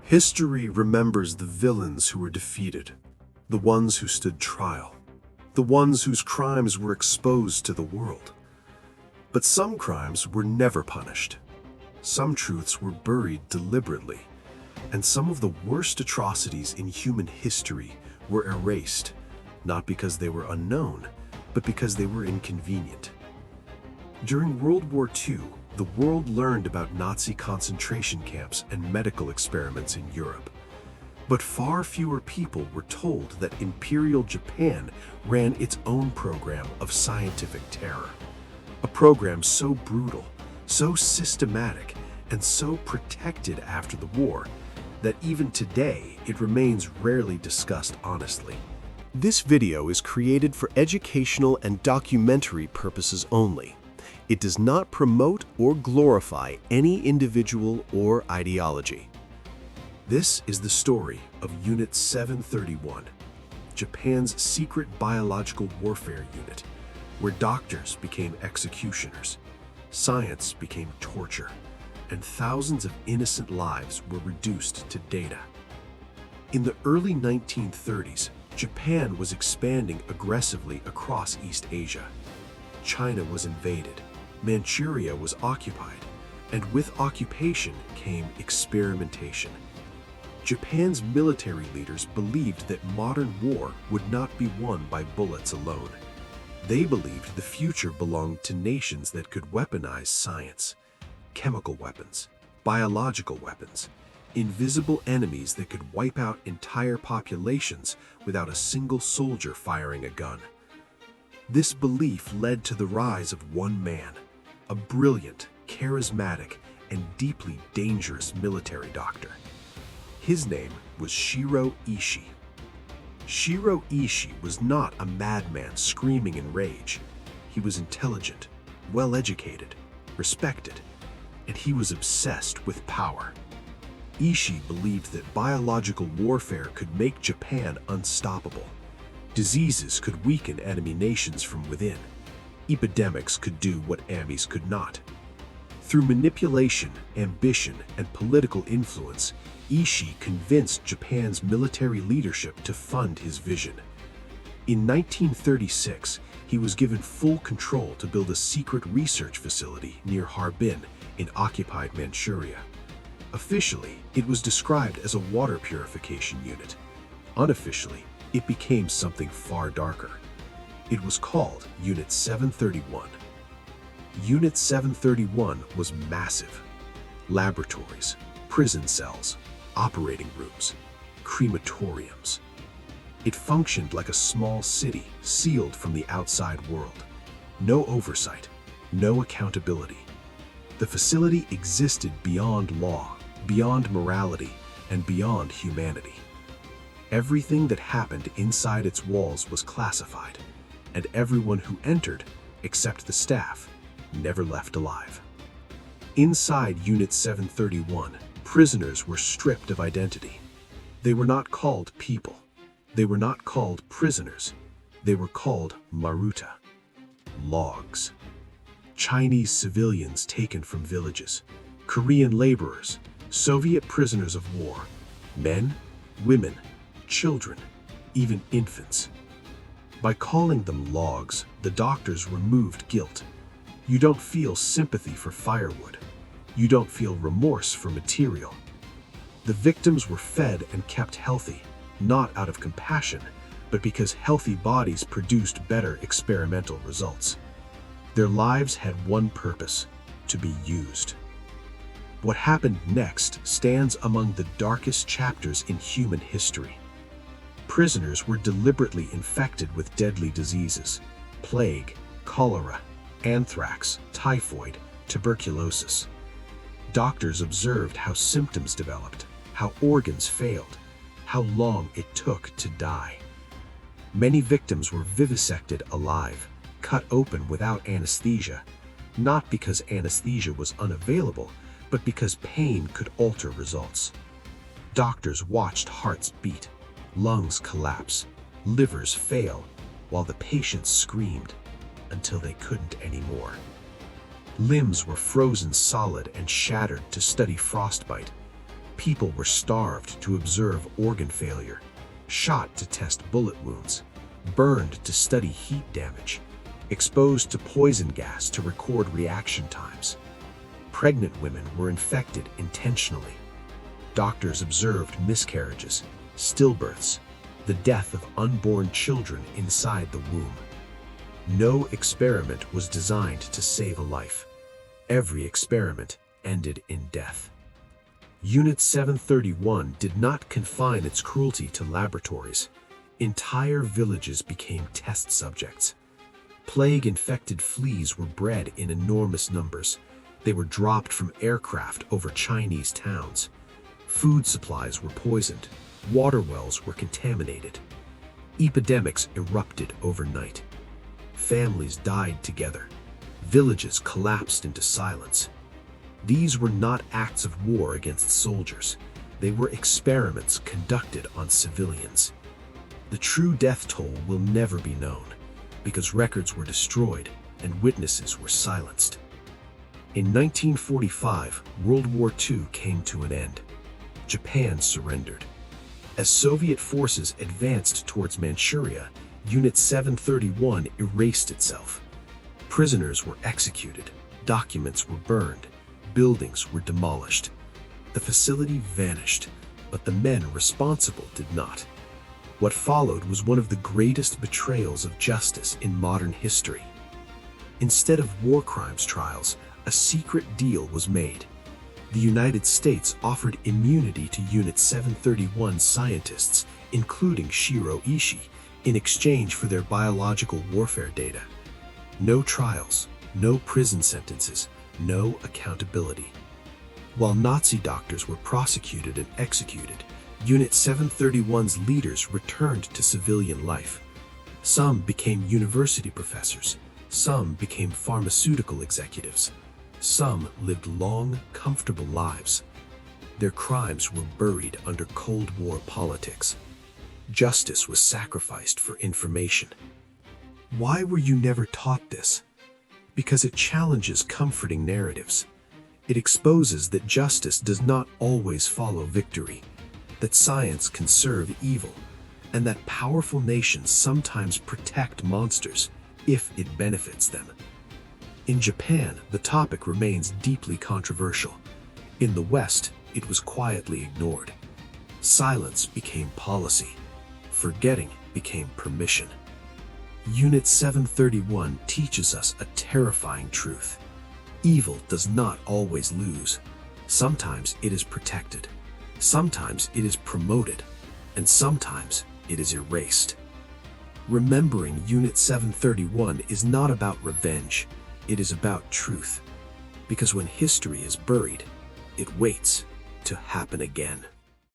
History remembers the villains who were defeated, the ones who stood trial, the ones whose crimes were exposed to the world. But some crimes were never punished. Some truths were buried deliberately, and some of the worst atrocities in human history were erased, not because they were unknown, but because they were inconvenient. During World War II, the world learned about Nazi concentration camps and medical experiments in Europe. But far fewer people were told that Imperial Japan ran its own program of scientific terror. A program so brutal, so systematic, and so protected after the war that even today it remains rarely discussed honestly. This video is created for educational and documentary purposes only. It does not promote or glorify any individual or ideology. This is the story of Unit 731, Japan's secret biological warfare unit, where doctors became executioners, science became torture, and thousands of innocent lives were reduced to data. In the early 1930s, Japan was expanding aggressively across East Asia. China was invaded, Manchuria was occupied, and with occupation came experimentation. Japan's military leaders believed that modern war would not be won by bullets alone. They believed the future belonged to nations that could weaponize science, chemical weapons, biological weapons, invisible enemies that could wipe out entire populations without a single soldier firing a gun. This belief led to the rise of one man, a brilliant, charismatic, and deeply dangerous military doctor. His name was Shiro Ishii. Shiro Ishii was not a madman screaming in rage. He was intelligent, well-educated, respected, and he was obsessed with power. Ishii believed that biological warfare could make Japan unstoppable. Diseases could weaken enemy nations from within. Epidemics could do what armies could not. Through manipulation, ambition, and political influence, Ishii convinced Japan's military leadership to fund his vision. In 1936, he was given full control to build a secret research facility near Harbin in occupied Manchuria. Officially, it was described as a water purification unit. Unofficially, it became something far darker. It was called Unit 731. Unit 731 was massive. Laboratories, prison cells, operating rooms, crematoriums. It functioned like a small city sealed from the outside world. No oversight, no accountability. The facility existed beyond law, beyond morality, and beyond humanity. Everything that happened inside its walls was classified, and everyone who entered, except the staff, never left alive. Inside Unit 731, prisoners were stripped of identity. They were not called people. They were not called prisoners. They were called Maruta, logs. Chinese civilians taken from villages, Korean laborers, Soviet prisoners of war, men, women, children, even infants. By calling them logs, the doctors removed guilt. You don't feel sympathy for firewood. You don't feel remorse for material. The victims were fed and kept healthy, not out of compassion, but because healthy bodies produced better experimental results. Their lives had one purpose: to be used. What happened next stands among the darkest chapters in human history. Prisoners were deliberately infected with deadly diseases: plague, cholera, anthrax, typhoid, tuberculosis. Doctors observed how symptoms developed, how organs failed, how long it took to die. Many victims were vivisected alive, cut open without anesthesia, not because anesthesia was unavailable, but because pain could alter results. Doctors watched hearts beat, lungs collapse, livers fail, while the patients screamed until they couldn't anymore. Limbs were frozen solid and shattered to study frostbite. People were starved to observe organ failure, shot to test bullet wounds, burned to study heat damage, exposed to poison gas to record reaction times. Pregnant women were infected intentionally. Doctors observed miscarriages, stillbirths, the death of unborn children inside the womb. No experiment was designed to save a life. Every experiment ended in death. Unit 731 did not confine its cruelty to laboratories. Entire villages became test subjects. Plague-infected fleas were bred in enormous numbers. They were dropped from aircraft over Chinese towns. Food supplies were poisoned. Water wells were contaminated. Epidemics erupted overnight. Families died together. Villages collapsed into silence. These were not acts of war against soldiers. They were experiments conducted on civilians. The true death toll will never be known, because records were destroyed and witnesses were silenced. In 1945, World War II came to an end. Japan surrendered. As Soviet forces advanced towards Manchuria, Unit 731 erased itself. Prisoners were executed, documents were burned, buildings were demolished. The facility vanished, but the men responsible did not. What followed was one of the greatest betrayals of justice in modern history. Instead of war crimes trials, a secret deal was made. The United States offered immunity to Unit 731 scientists, including Shiro Ishii, in exchange for their biological warfare data. No trials, no prison sentences, no accountability. While Nazi doctors were prosecuted and executed, Unit 731's leaders returned to civilian life. Some became university professors, some became pharmaceutical executives. Some lived long, comfortable lives. Their crimes were buried under Cold War politics. Justice was sacrificed for information. Why were you never taught this? Because it challenges comforting narratives. It exposes that justice does not always follow victory, that science can serve evil, and that powerful nations sometimes protect monsters if it benefits them. In Japan, the topic remains deeply controversial. In the West, it was quietly ignored. Silence became policy. Forgetting became permission. Unit 731 teaches us a terrifying truth. Evil does not always lose. Sometimes it is protected. Sometimes it is promoted. And sometimes it is erased. Remembering Unit 731 is not about revenge. It is about truth. Because when history is buried, it waits to happen again.